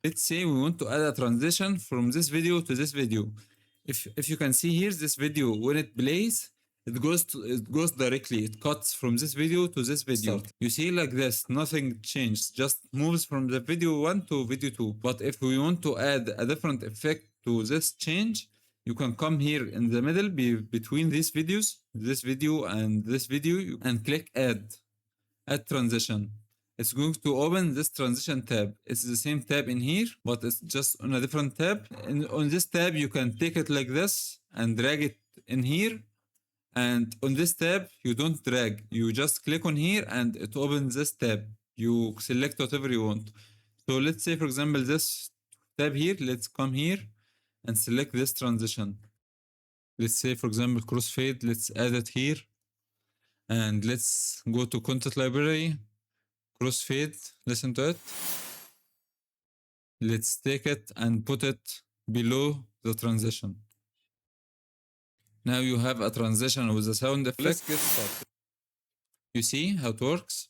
Let's say we want to add a transition from this video to this video. If you can see here, this video when it plays, it goes directly. It cuts from this video to this video. You see like this, nothing changed, just moves from the video 1 to video 2. But if we want to add a different effect to this change, you can come here in the middle between these videos, this video and this video, and click add transition. It's going to open this transition tab. It's the same tab in here, but it's just on a different tab. And on this tab, you can take it like this and drag it in here. And on this tab, you don't drag. You just click on here and it opens this tab. You select whatever you want. So let's say, for example, this tab here, let's come here and select this transition. Let's say, for example, crossfade, let's add it here. And let's go to content library. Crossfade, listen to it. Let's take it and put it below the transition. Now you have a transition with a sound effect. Let's get started. You see how it works?